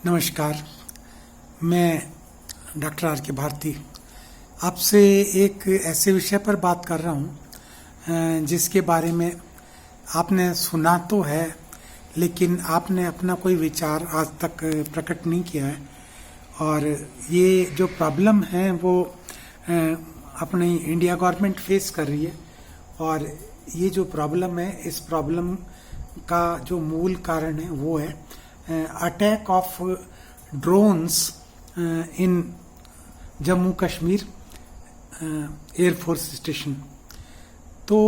नमस्कार। मैं doctor R के भारती आपसे एक ऐसे विषय पर बात कर रहा हूँ जिसके बारे में आपने सुना तो है, लेकिन आपने अपना कोई विचार आज तक प्रकट नहीं किया है। और ये जो प्रॉब्लम है वो अपनी इंडिया गवर्नमेंट फेस कर रही है। और ये जो प्रॉब्लम है, इस प्रॉब्लम का जो मूल कारण है वो है attack of drones in Jammu Kashmir air force station. तो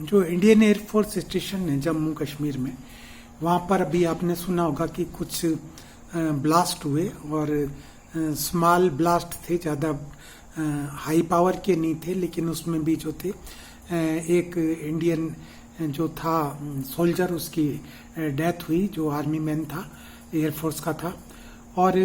जो इंडियन एयरफोर्स स्टेशन है जम्मू कश्मीर में, वहाँ पर अभी आपने सुना होगा कि कुछ ब्लास्ट हुए और स्मॉल ब्लास्ट थे, ज़्यादा हाई पावर के नहीं थे, लेकिन उसमें भी जो थे एक इंडियन जो था सोल्जर, उसकी डेथ हुई, जो आर्मी मैन था, एयरफोर्स का था। और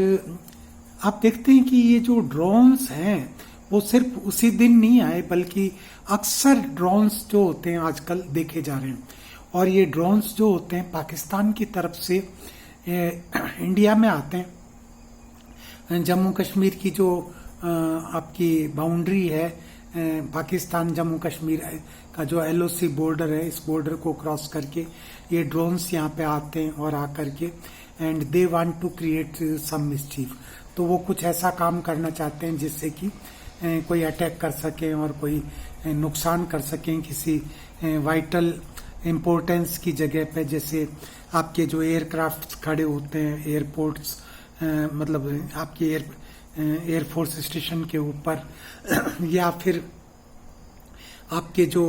आप देखते हैं कि ये जो ड्रोन्स हैं वो सिर्फ उसी दिन नहीं आए, बल्कि अक्सर ड्रोन्स जो होते हैं आजकल देखे जा रहे हैं। और ये ड्रोन्स जो होते हैं पाकिस्तान की तरफ से इंडिया में आते हैं। जम्मू कश्मीर की जो आपकी बाउंड्री है, पाकिस्तान जम्मू कश्मीर का जो LOC बॉर्डर है, इस बॉर्डर को क्रॉस करके ये ड्रोन्स यहाँ पे आते हैं और आकर के and they want to create some mischief. तो वो कुछ ऐसा काम करना चाहते हैं जिससे कि कोई अटैक कर सकें और कोई नुकसान कर सकें किसी वाइटल इम्पोर्टेंस की जगह पे, जैसे आपके जो एयरक्राफ्ट खड़े होते हैं एयरपोर्ट्स, मतलब आपके एयरफोर्स स्टेशन के ऊपर, या फिर आपके जो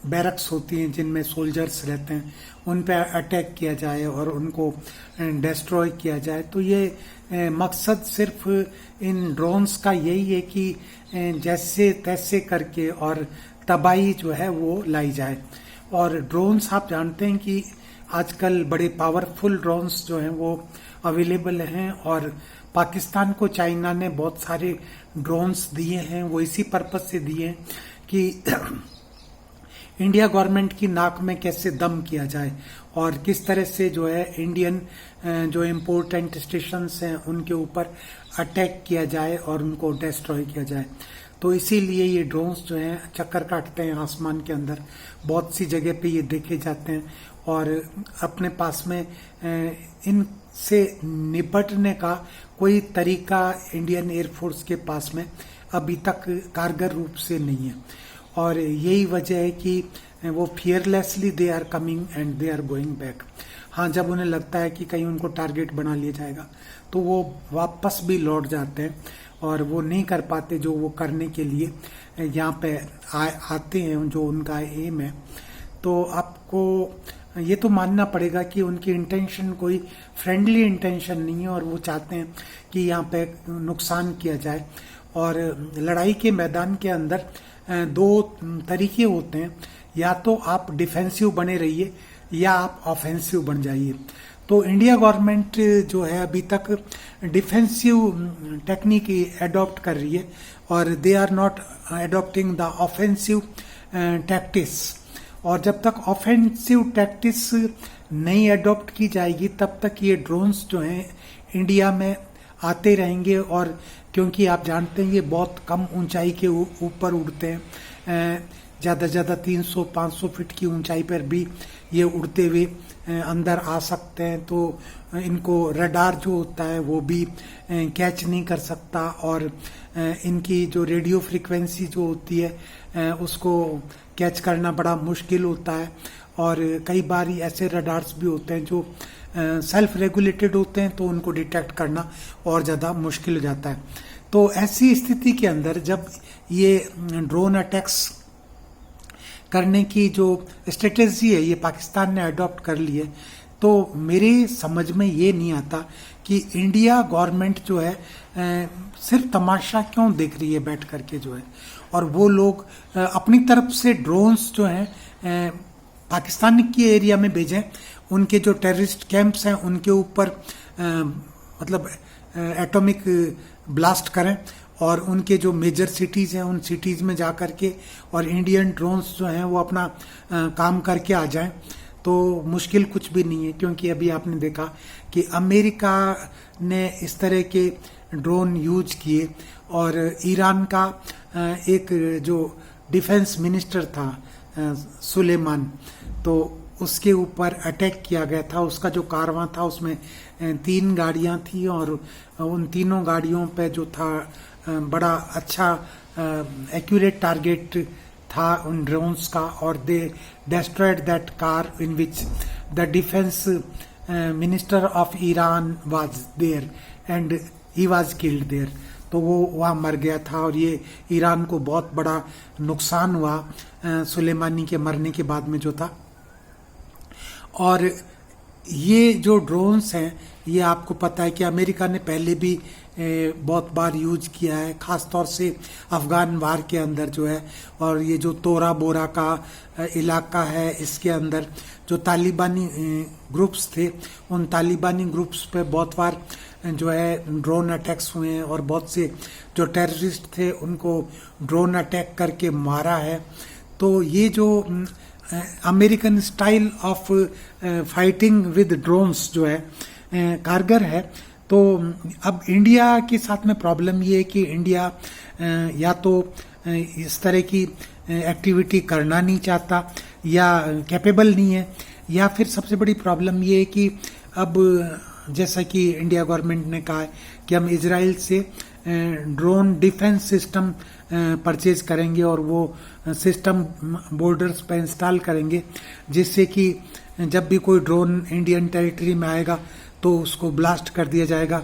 बैरक्स होती हैं जिनमें सोल्जर्स रहते हैं, उन पे अटैक किया जाए और उनको डिस्ट्रॉय किया जाए। तो ये मकसद सिर्फ इन ड्रोन्स का यही है कि जैसे तैसे करके और तबाही जो है वो लाई जाए। और ड्रोन्स आप जानते हैं कि आजकल बड़े पावरफुल ड्रोन्स जो हैं वो अवेलेबल हैं, और पाकिस्तान को चाइना ने बहुत सारे ड्रोन्स दिए हैं। वो इसी पर्पज से दिए हैं कि इंडिया गवर्नमेंट की नाक में कैसे दम किया जाए और किस तरह से जो है इंडियन जो इम्पोर्टेंट स्टेशंस हैं उनके ऊपर अटैक किया जाए और उनको डिस्ट्रॉय किया जाए। तो इसीलिए ये ड्रोन्स जो हैं चक्कर काटते हैं आसमान के अंदर, बहुत सी जगह पे ये देखे जाते हैं। और अपने पास में इनसे निपटने का कोई तरीका इंडियन एयरफोर्स के पास में अभी तक कारगर रूप से नहीं है। और यही वजह है कि वो fearlessly they are coming and they are going back. हाँ, जब उन्हें लगता है कि कहीं उनको टारगेट बना लिया जाएगा तो वो वापस भी लौट जाते हैं और वो नहीं कर पाते जो वो करने के लिए यहाँ पे आते हैं, जो उनका एम है। तो आपको ये तो मानना पड़ेगा कि उनकी इंटेंशन कोई फ्रेंडली इंटेंशन नहीं है और वो चाहते हैं कि यहाँ पे नुकसान किया जाए। और लड़ाई के मैदान के अंदर दो तरीके होते हैं, या तो आप डिफेंसिव बने रहिए या आप ऑफेंसिव बन जाइए। तो इंडिया गवर्नमेंट जो है अभी तक डिफेंसिव टेक्निक एडॉप्ट कर रही है और they are not adopting the offensive tactics. और जब तक ऑफेंसिव टैक्टिक्स नहीं एडॉप्ट की जाएगी तब तक ये ड्रोन्स जो हैं इंडिया में आते रहेंगे। और क्योंकि आप जानते हैं ये बहुत कम ऊंचाई के ऊपर उड़ते हैं, ज़्यादा से ज़्यादा 300-500 फीट की ऊंचाई पर भी ये उड़ते हुए अंदर आ सकते हैं। तो इनको रडार जो होता है वो भी कैच नहीं कर सकता, और इनकी जो रेडियो फ्रीक्वेंसी जो होती है उसको कैच करना बड़ा मुश्किल होता है। और कई बार ऐसे रडार्स भी होते हैं जो सेल्फ रेगुलेटेड होते हैं, तो उनको डिटेक्ट करना और ज़्यादा मुश्किल हो जाता है। तो ऐसी स्थिति के अंदर जब ये ड्रोन अटैक्स करने की जो स्ट्रेटेजी है ये पाकिस्तान ने अडॉप्ट कर ली है, तो मेरे समझ में ये नहीं आता कि इंडिया गवर्नमेंट जो है सिर्फ तमाशा क्यों देख रही है बैठ करके जो है। और वो लोग अपनी तरफ से ड्रोन्स जो हैं पाकिस्तान के एरिया में भेजें, उनके जो टेररिस्ट कैंप्स हैं उनके ऊपर मतलब एटॉमिक ब्लास्ट करें, और उनके जो मेजर सिटीज हैं उन सिटीज में जा करके और इंडियन ड्रोन्स जो हैं वो अपना काम करके आ जाएं। तो मुश्किल कुछ भी नहीं है, क्योंकि अभी आपने देखा कि अमेरिका ने इस तरह के ड्रोन यूज किए और ईरान का एक जो डिफेंस मिनिस्टर था सुलेमान, तो उसके ऊपर अटैक किया गया था। उसका जो कारवां था उसमें 3 गाड़ियां थी और उन तीनों गाड़ियों पे जो था बड़ा अच्छा एक्यूरेट टारगेट था उन ड्रोन्स का, और they destroyed that car in which the defence minister of Iran was there and he was killed there. तो वो वहाँ मर गया था और ये ईरान को बहुत बड़ा नुकसान हुआ सुलेमानी के मरने के बाद में जो था। और ये जो ड्रोन्स हैं ये आपको पता है कि अमेरिका ने पहले भी बहुत बार यूज किया है, खास तौर से अफगान वार के अंदर जो है। और ये जो तोरा बोरा का इलाका है इसके अंदर जो तालिबानी ग्रुप्स थे, उन तालिबानी ग्रुप्स पे बहुत बार जो है ड्रोन अटैक्स हुए हैं और बहुत से जो टेररिस्ट थे उनको ड्रोन अटैक करके मारा है। तो ये जो American style of fighting with drones जो है कारगर है। तो अब इंडिया के साथ में प्रॉब्लम ये है कि इंडिया या तो इस तरह की एक्टिविटी करना नहीं चाहता या कैपेबल नहीं है, या फिर सबसे बड़ी प्रॉब्लम ये है कि अब जैसा कि इंडिया गवर्नमेंट ने कहा है कि हम इजराइल से ड्रोन डिफेंस सिस्टम परचेज करेंगे और वो सिस्टम बॉर्डर्स पर इंस्टॉल करेंगे, जिससे कि जब भी कोई ड्रोन इंडियन टेरिटरी में आएगा तो उसको ब्लास्ट कर दिया जाएगा।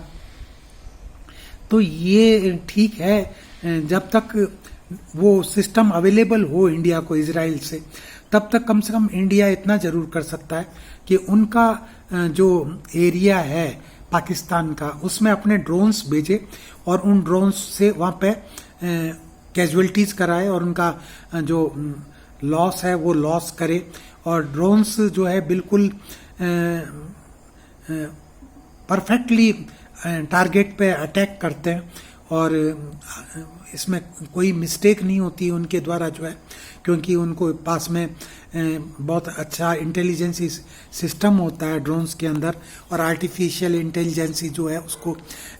तो ये ठीक है जब तक वो सिस्टम अवेलेबल हो इंडिया को इजराइल से, तब तक कम से कम इंडिया इतना जरूर कर सकता है कि उनका जो एरिया है पाकिस्तान का उसमें अपने ड्रोन्स भेजे और उन ड्रोन्स से वहाँ पे कैजुअलिटीज कराए और उनका जो लॉस है वो लॉस करे। और ड्रोन्स जो है बिल्कुल परफेक्टली टारगेट पे अटैक करते हैं और इसमें कोई मिस्टेक नहीं होती उनके द्वारा जो है, क्योंकि उनको पास में बहुत अच्छा इंटेलिजेंसी सिस्टम होता है ड्रोन्स के अंदर, और आर्टिफिशियल इंटेलिजेंसी जो है उसको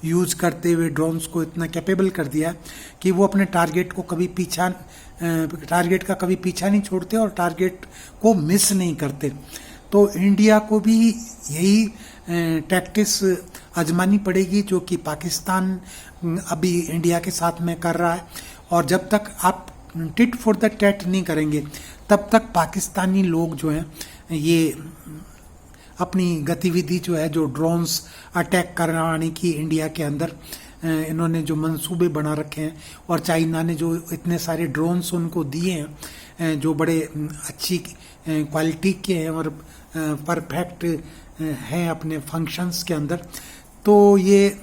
यूज करते हुए ड्रोन्स को इतना कैपेबल कर दिया है कि वो अपने टारगेट का कभी पीछा नहीं छोड़ते और टारगेट को मिस नहीं करते। तो इंडिया को भी यही टैक्टिस आजमानी पड़ेगी जो कि पाकिस्तान अभी इंडिया के साथ में कर रहा है। और जब तक आप टिट फॉर द टैट नहीं करेंगे तब तक पाकिस्तानी लोग जो हैं ये अपनी गतिविधि जो है, जो ड्रोन्स अटैक करवाने की इंडिया के अंदर इन्होंने जो मंसूबे बना रखे हैं, और चाइना ने जो इतने सारे ड्रोन्स उनको दिए हैं जो बड़े अच्छी क्वालिटी के हैं और परफेक्ट हैं अपने फंक्शंस के अंदर, तो ये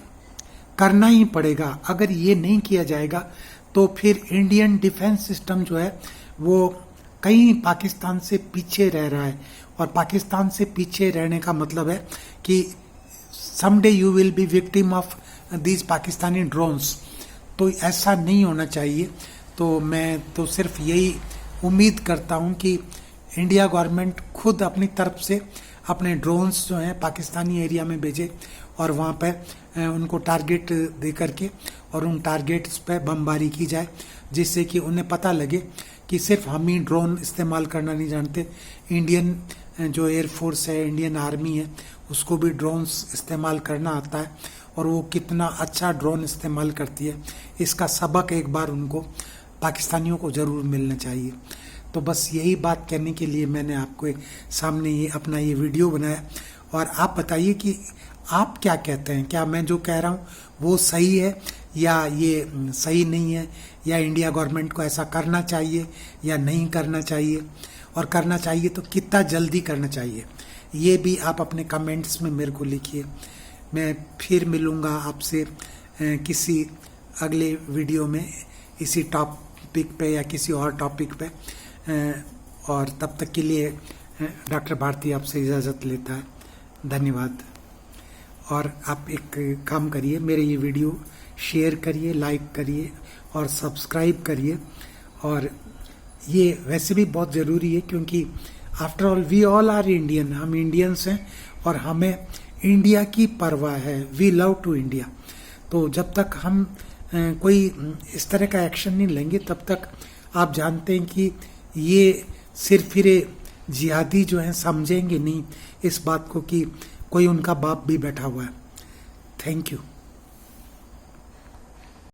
करना ही पड़ेगा। अगर ये नहीं किया जाएगा तो फिर इंडियन डिफेंस सिस्टम जो है वो कहीं पाकिस्तान से पीछे रह रहा है, और पाकिस्तान से पीछे रहने का मतलब है कि someday you will be victim of these Pakistani drones. तो ऐसा नहीं होना चाहिए। तो मैं तो सिर्फ यही उम्मीद करता हूं कि इंडिया गवर्नमेंट खुद अपनी तरफ से अपने ड्रोन्स जो हैं पाकिस्तानी एरिया में भेजे और वहाँ पे उनको टारगेट दे करके और उन टारगेट्स पे बमबारी की जाए, जिससे कि उन्हें पता लगे कि सिर्फ हम ही ड्रोन इस्तेमाल करना नहीं जानते, इंडियन जो एयरफोर्स है, इंडियन आर्मी है, उसको भी ड्रोन्स इस्तेमाल करना आता है और वो कितना अच्छा ड्रोन इस्तेमाल करती है, इसका सबक एक बार उनको पाकिस्तानियों को ज़रूर मिलना चाहिए। तो बस यही बात कहने के लिए मैंने आपको सामने ये अपना ये वीडियो बनाया। और आप बताइए कि आप क्या कहते हैं, क्या मैं जो कह रहा हूँ वो सही है या ये सही नहीं है, या इंडिया गवर्नमेंट को ऐसा करना चाहिए या नहीं करना चाहिए, और करना चाहिए तो कितना जल्दी करना चाहिए, ये भी आप अपने कमेंट्स में मेरे को लिखिए। मैं फिर मिलूँगा आपसे किसी अगले वीडियो में इसी टॉपिक पे या किसी और टॉपिक पे, और तब तक के लिए डॉक्टर भारती आपसे इजाज़त लेता है। धन्यवाद। और आप एक काम करिए, मेरे ये वीडियो शेयर करिए, लाइक करिए और सब्सक्राइब करिए। और ये वैसे भी बहुत ज़रूरी है, क्योंकि after all we all are Indian, हम इंडियंस हैं और हमें इंडिया की परवाह है, वी लव टू इंडिया। तो जब तक हम कोई इस तरह का एक्शन नहीं लेंगे तब तक आप जानते हैं कि ये सिर्फ फिर जिहादी जो हैं समझेंगे नहीं इस बात को कि कोई उनका बाप भी बैठा हुआ है। Thank you.